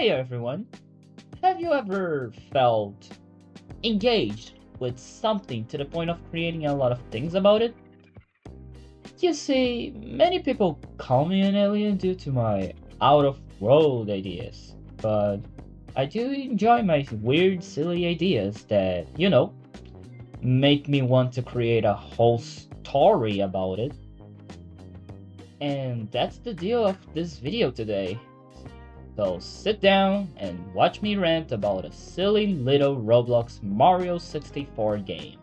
Hey everyone! Have you ever felt engaged with something to the point of creating a lot of things about it? You see, many people call me an alien due to my out-of-world ideas, but I do enjoy my weird, silly ideas that, make me want to create a whole story about it. And that's the deal of this video today. So sit down and watch me rant about a silly little Roblox Mario 64 game.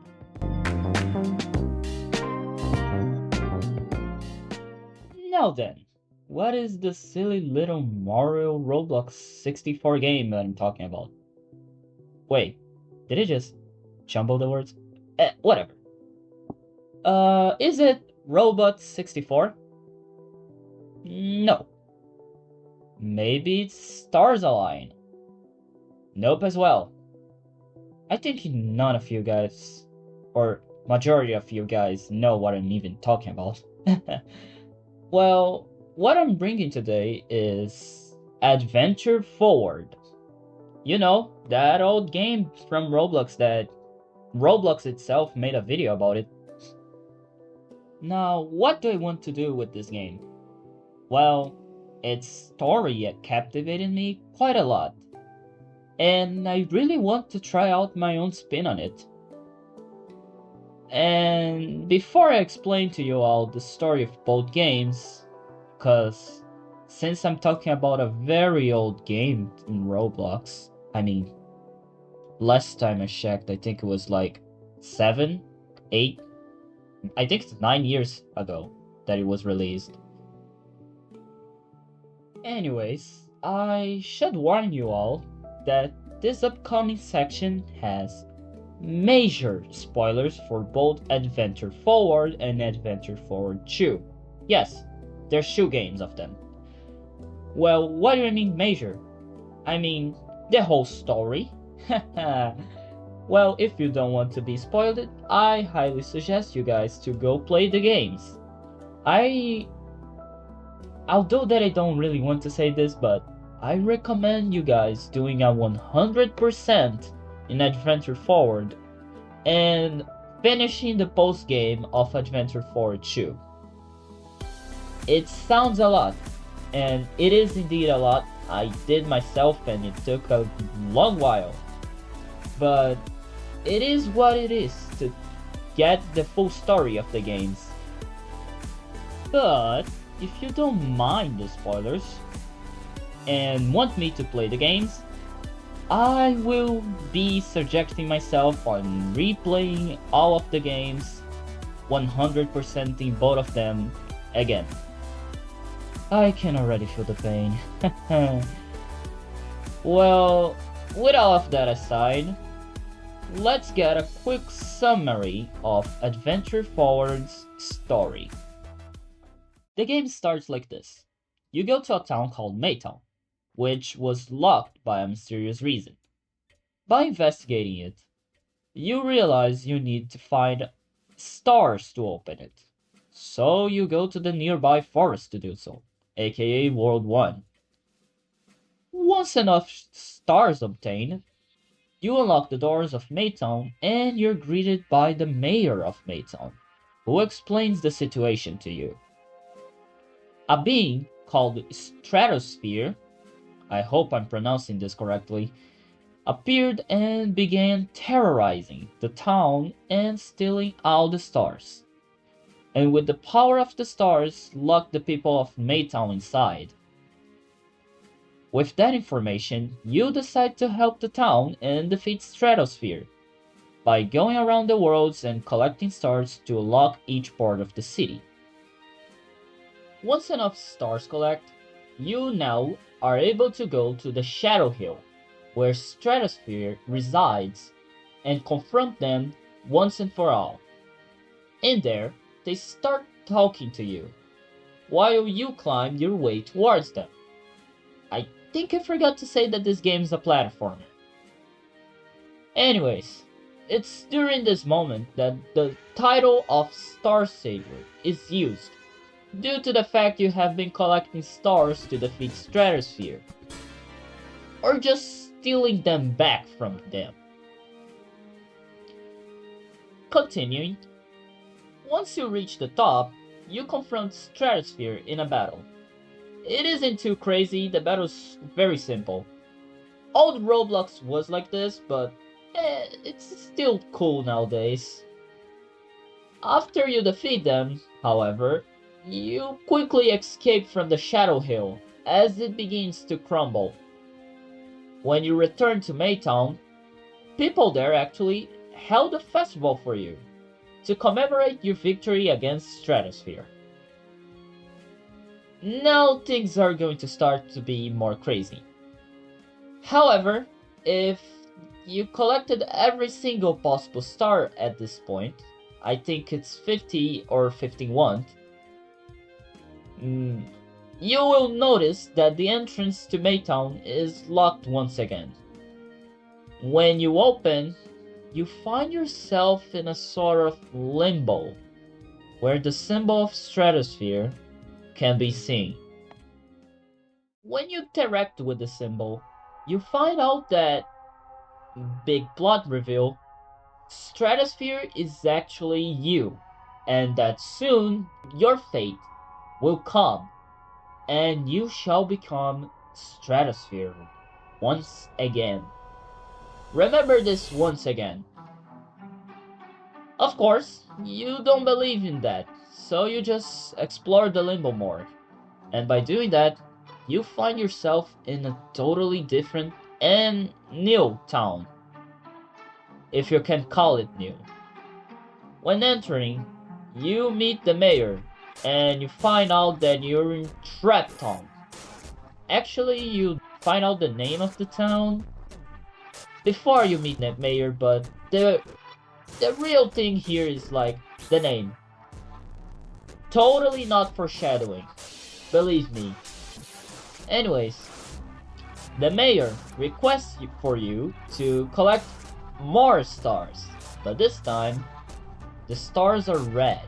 Now then, what is the silly little Mario Roblox 64 game that I'm talking about? Wait, did it just jumble the words? Whatever. Is it Robot 64? No. Maybe it's Stars Align. Nope as well. I think none of you guys, or majority of you guys, know what I'm even talking about. Well, what I'm bringing today is Adventure Forward. You know, that old game from Roblox that Roblox itself made a video about it. Now, what do I want to do with this game? Well, its story captivated me quite a lot, and I really want to try out my own spin on it. And before I explain to you all the story of both games, because since I'm talking about a very old game in Roblox, last time I checked, I think it was like 7, 8, I think it's 9 years ago that it was released. Anyways, I should warn you all that this upcoming section has major spoilers for both Adventure Forward and Adventure Forward 2. Yes, there's 2 games of them. Well, what do I mean major? I mean the whole story. Well, if you don't want to be spoiled, I highly suggest you guys to go play the games. Although that I don't really want to say this, but I recommend you guys doing a 100% in Adventure Forward and finishing the post game of Adventure Forward 2. It sounds a lot, and it is indeed a lot. I did myself and it took a long while, but it is what it is to get the full story of the games. But if you don't mind the spoilers and want me to play the games, I will be subjecting myself on replaying all of the games, 100%ing both of them again. I can already feel the pain. Well, with all of that aside, let's get a quick summary of Adventure Forward's story. The game starts like this. You go to a town called Maytown, which was locked by a mysterious reason. By investigating it, you realize you need to find stars to open it. So you go to the nearby forest to do so, aka World 1. Once enough stars obtained, you unlock the doors of Maytown and you're greeted by the mayor of Maytown, who explains the situation to you. A being called Stratosphere, I hope I'm pronouncing this correctly, appeared and began terrorizing the town and stealing all the stars. And with the power of the stars, locked the people of Maytown inside. With that information, you decide to help the town and defeat Stratosphere by going around the worlds and collecting stars to unlock each part of the city. Once enough stars collect, you now are able to go to the Shadow Hill, where Stratosphere resides, and confront them once and for all. In there, they start talking to you, while you climb your way towards them. I think I forgot to say that this game is a platformer. Anyways, it's during this moment that the title of Star Saver is used, due to the fact you have been collecting stars to defeat Stratosphere. or just stealing them back from them. Continuing, once you reach the top, you confront Stratosphere in a battle. It isn't too crazy, the battle's very simple. Old Roblox was like this, but it's still cool nowadays. After you defeat them, however, you quickly escape from the Shadow Hill as it begins to crumble. When you return to Maytown, people there actually held a festival for you to commemorate your victory against Stratosphere. Now things are going to start to be more crazy. However, if you collected every single possible star at this point, I think it's 50 or 51, you will notice that the entrance to Maytown is locked once again. When you open, you find yourself in a sort of limbo, where the symbol of Stratosphere can be seen. When you interact with the symbol, you find out that, big plot reveal, Stratosphere is actually you, and that soon your fate will come, and you shall become Stratosphere once again. Remember this once again. Of course, you don't believe in that, so you just explore the limbo more. And by doing that, you find yourself in a totally different and new town, if you can call it new. When entering, you meet the mayor, and you find out that you're in Trap Town. Actually, you find out the name of the town before you meet the mayor, but the real thing here is like the name. Totally not foreshadowing, believe me. Anyways, the mayor requests for you to collect more stars, but this time, the stars are red.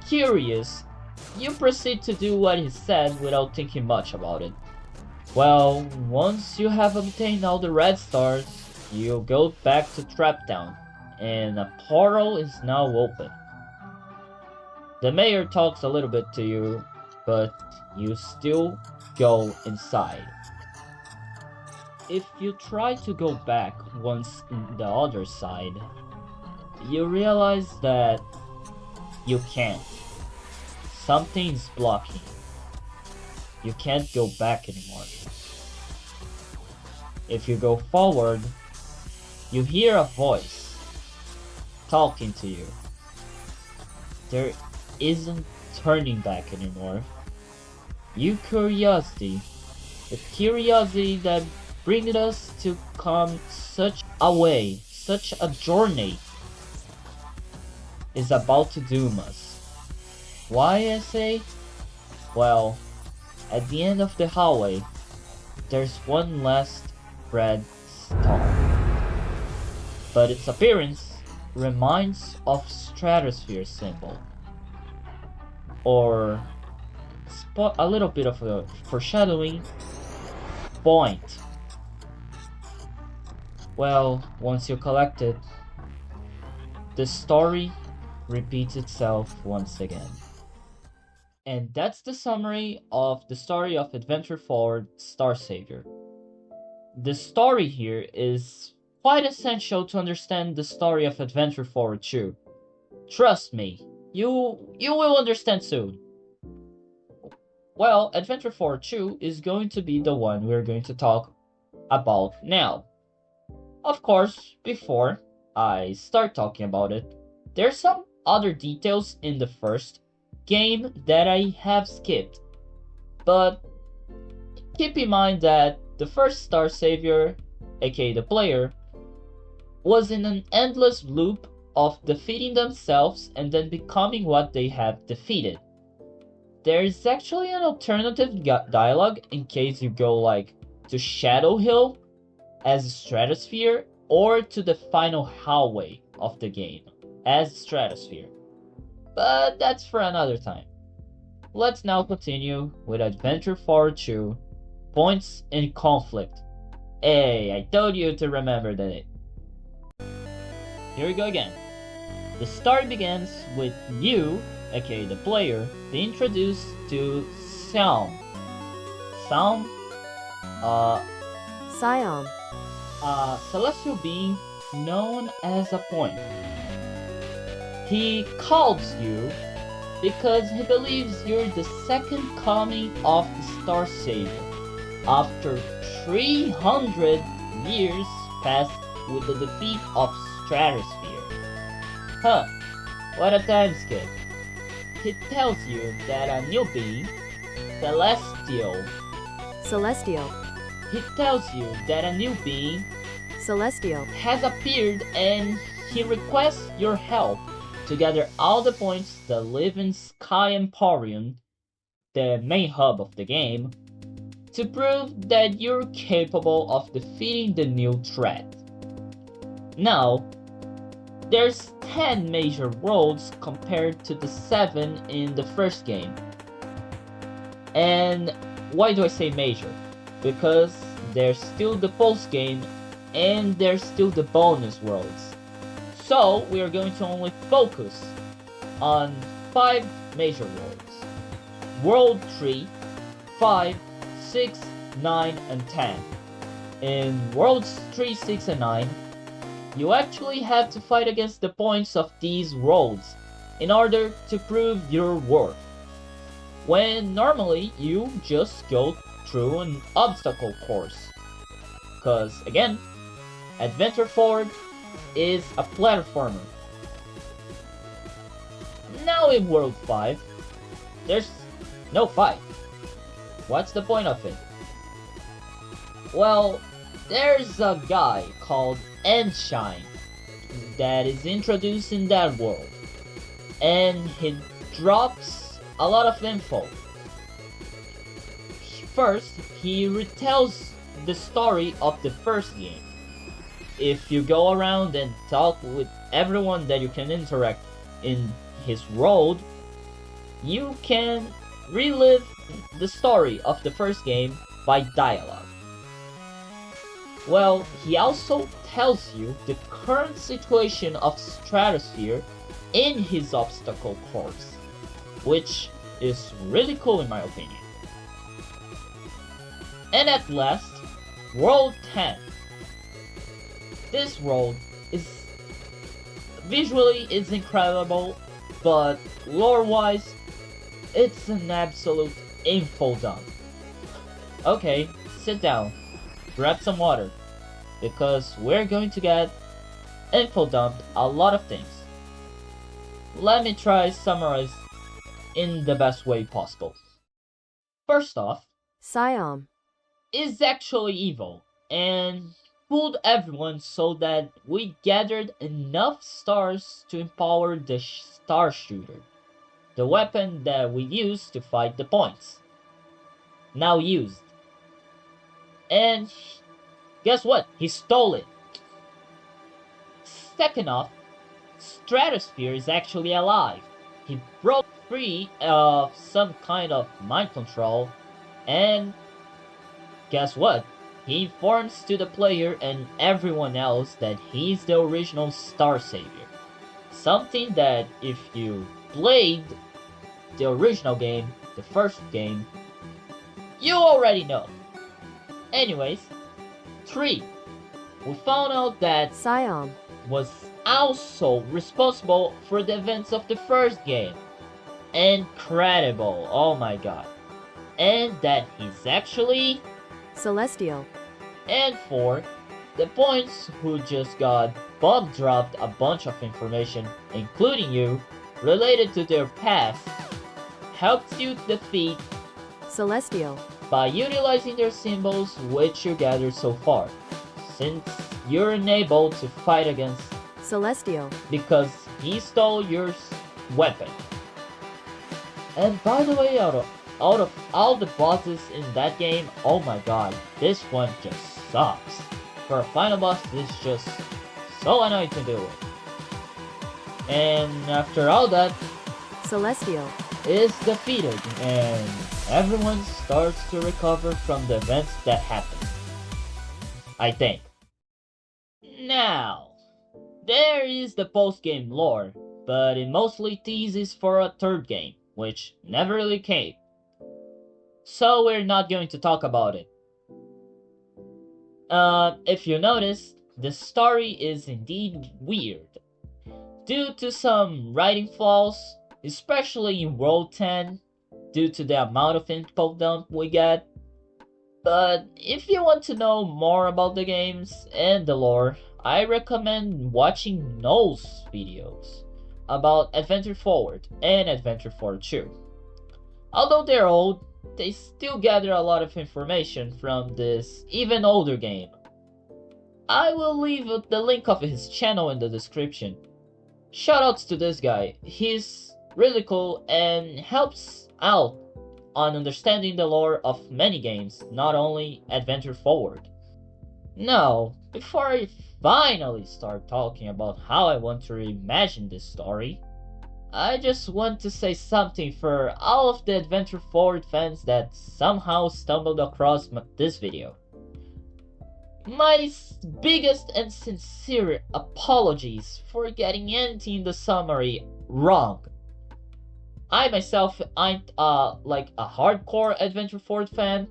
Curious, you proceed to do what he said without thinking much about it. Well, once you have obtained all the red stars, you go back to Trap Town, and a portal is now open. The mayor talks a little bit to you, but you still go inside. If you try to go back once in the other side, you realize that you can't. Something's blocking. You can't go back anymore. If you go forward, you hear a voice talking to you. There isn't turning back anymore. The curiosity that brings us to come such a way, such a journey, is about to doom us. Why, I say? Well, at the end of the hallway, there's one last red star. But its appearance reminds of Stratosphere symbol. Or a little bit of a foreshadowing, point. Well, once you collect it, the story repeats itself once again. And that's the summary of the story of Adventure Forward Star Savior. The story here is quite essential to understand the story of Adventure Forward 2. Trust me, you will understand soon. Well, Adventure Forward 2 is going to be the one we're going to talk about now. Of course, before I start talking about it, there's some other details in the first game that I have skipped. But keep in mind that the first Star Savior, aka the player, was in an endless loop of defeating themselves and then becoming what they have defeated. There is actually an alternative dialogue in case you go like to Shadow Hill as Stratosphere or to the final hallway of the game as Stratosphere. But that's for another time. Let's now continue with Adventure Forward 2 points in conflict. Hey, I told you to remember that. Here we go again. The story begins with you, aka the player, being introduced to Xiao. Xiao, Siam. a celestial being known as a point. He calls you because he believes you're the second coming of the Star Savior after 300 years passed with the defeat of Stratosphere. Huh, what a time skip. He tells you that a new being, Celestial, Celestial. he tells you that a new being Celestial. has appeared and he requests your help to gather all the points that live in Sky Emporium, the main hub of the game, to prove that you're capable of defeating the new threat. Now, there's 10 major worlds compared to the 7 in the first game. And why do I say major? Because there's still the post game and there's still the bonus worlds. So we are going to only focus on 5 major worlds. World 3, 5, 6, 9, and 10. In Worlds 3, 6, and 9, you actually have to fight against the points of these worlds in order to prove your worth. When normally you just go through an obstacle course. Cause again, Adventure Forward is a platformer. Now in World 5, there's no fight. What's the point of it? Well, there's a guy called Enshine that is introduced in that world, and he drops a lot of info. First, he retells the story of the first game. If you go around and talk with everyone that you can interact in his world, you can relive the story of the first game by dialogue. Well, he also tells you the current situation of Stratosphere in his obstacle course, which is really cool in my opinion. And at last, World 10. This world is visually it's incredible, but lore-wise, it's an absolute info dump. Okay, sit down, grab some water, because we're going to get info dumped a lot of things. Let me try summarize in the best way possible. First off, Siam. is actually evil and fooled everyone so that we gathered enough stars to empower the Star Shooter, the weapon that we use to fight the points. Now used. And guess what? He stole it. Second off, Stratosphere is actually alive. He broke free of some kind of mind control, and guess what? He informs to the player and everyone else that he's the original Star Savior. Something that if you played the original game, the first game, you already know. Anyways, 3. We found out that Siam. was also responsible for the events of the first game. Incredible, oh my god. And that he's actually... Celestial. And 4, the points who just got Bob dropped a bunch of information, including you, related to their past, helped you defeat Celestial. by utilizing their symbols which you gathered so far, since you're unable to fight against Celestial. because he stole your weapon. And by the way, out of all the bosses in that game, oh my god, this one just sucks. For a final boss, it's just so annoying to deal with. And after all that, Celestial. is defeated, and everyone starts to recover from the events that happened. I think. Now, there is the post-game lore, but it mostly teases for a third game, which never really came. So we're not going to talk about it. If you noticed, the story is indeed weird. Due to some writing flaws, especially in World 10, due to the amount of info dump we get. But if you want to know more about the games and the lore, I recommend watching Noel's videos about Adventure Forward and Adventure Forward 2. Although they're old, they still gather a lot of information from this even older game. I will leave the link of his channel in the description. Shoutouts to this guy, he's really cool and helps out on understanding the lore of many games, not only Adventure Forward. Now, before I finally start talking about how I want to reimagine this story, I just want to say something for all of the Adventure Forward fans that somehow stumbled across this video. My biggest and sincere apologies for getting anything in the summary wrong. I myself ain't like a hardcore Adventure Forward fan,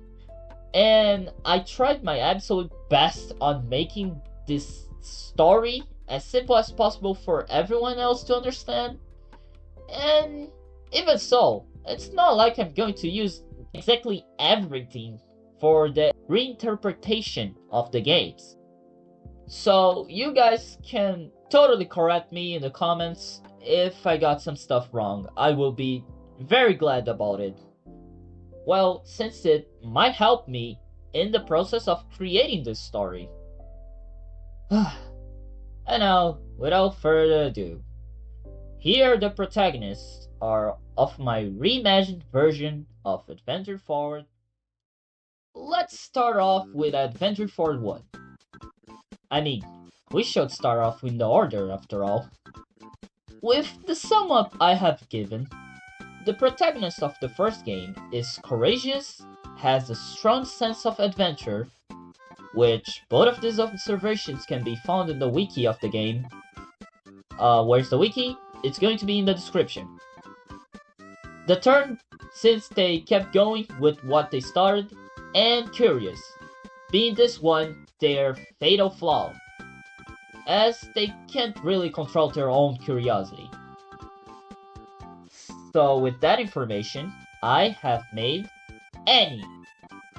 and I tried my absolute best on making this story as simple as possible for everyone else to understand. And even so, it's not like I'm going to use exactly everything for the reinterpretation of the games. So you guys can totally correct me in the comments if I got some stuff wrong. I will be very glad about it. Well, since it might help me in the process of creating this story. And now, without further ado, here the protagonists are of my reimagined version of Adventure Forward. Let's start off with Adventure Forward 1. I mean, we should start off in the order after all. With the sum up I have given, the protagonist of the first game is courageous, has a strong sense of adventure, which both of these observations can be found in the wiki of the game. Where's the wiki? It's going to be in the description. The turn, since they kept going with what they started, and curious, being this one their fatal flaw, as they can't really control their own curiosity. So with that information, I have made Annie.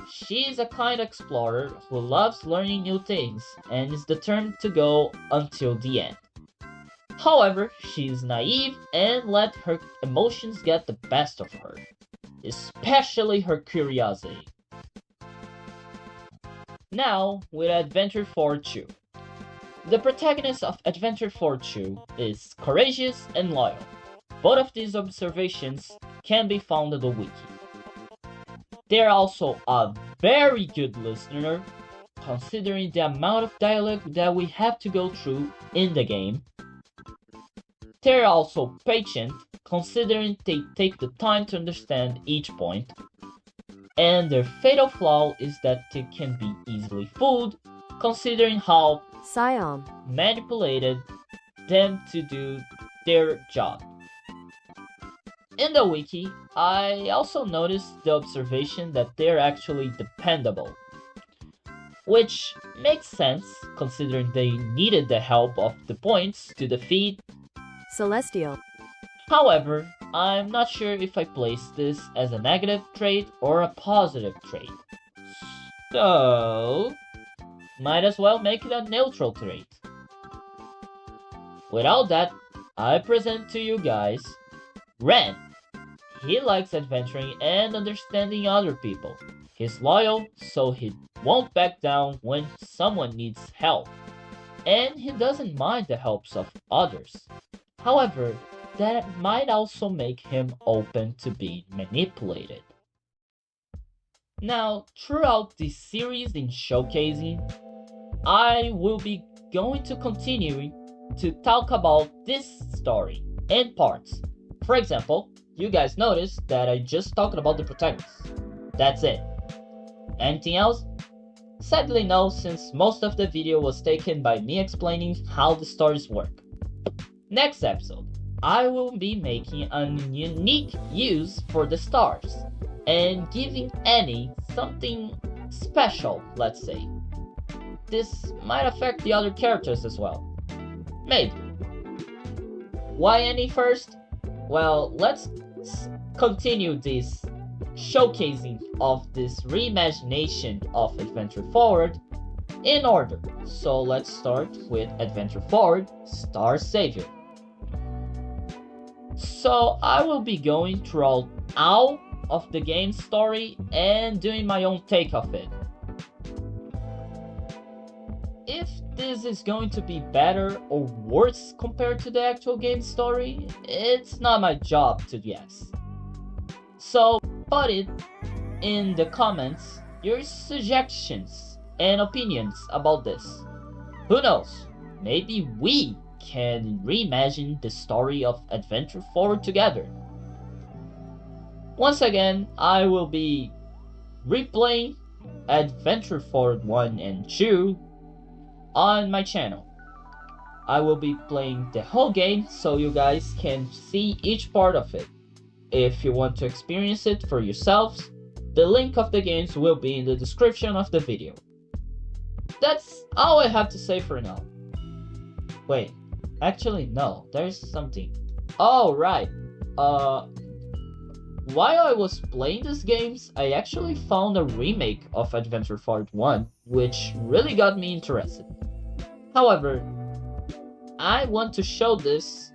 She is a kind explorer who loves learning new things and is determined to go until the end. However, she is naive and let her emotions get the best of her, especially her curiosity. Now, with Adventure Forward 2. The protagonist of Adventure Forward 2 is courageous and loyal. Both of these observations can be found in the wiki. They are also a very good listener, considering the amount of dialogue that we have to go through in the game. They are also patient, considering they take the time to understand each point. And their fatal flaw is that they can be easily fooled, considering how Siam manipulated them to do their job. In the wiki, I also noticed the observation that they're actually dependable, which makes sense considering they needed the help of the points to defeat. Celestial. However, I'm not sure if I place this as a negative trait or a positive trait. So, might as well make it a neutral trait. Without that, I present to you guys Ren. He likes adventuring and understanding other people. He's loyal, so he won't back down when someone needs help. And he doesn't mind the helps of others. However, that might also make him open to being manipulated. Now, throughout this series in showcasing, I will be going to continue to talk about this story in parts. For example, you guys noticed that I just talked about the protagonists. That's it. Anything else? Sadly no, since most of the video was taken by me explaining how the stories work. Next episode, I will be making a unique use for the stars and giving Annie something special, let's say. This might affect the other characters as well. Maybe. Why Annie first? Well, let's continue this showcasing of this reimagination of Adventure Forward in order. So let's start with Adventure Forward Star Savior. So I will be going throughout all of the game's story and doing my own take of it. If this is going to be better or worse compared to the actual game story, it's not my job to guess. So put it in the comments your suggestions and opinions about this. Who knows, maybe we can reimagine the story of Adventure Forward together. Once again, I will be replaying Adventure Forward 1 and 2 on my channel. I will be playing the whole game so you guys can see each part of it. If you want to experience it for yourselves, the link of the games will be in the description of the video. That's all I have to say for now. Wait, actually no, there's something. Oh right, while I was playing these games, I actually found a remake of Adventure Forward 1, which really got me interested. However, I want to show this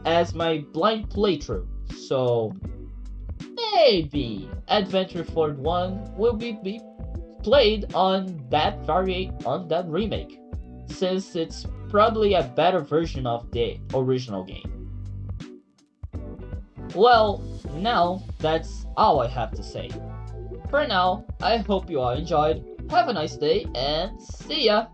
as my blind playthrough, so maybe Adventure Forward 1 will be played on that remake, since it's probably a better version of the original game. Well, now that's all I have to say. For now, I hope you all enjoyed, have a nice day, and see ya!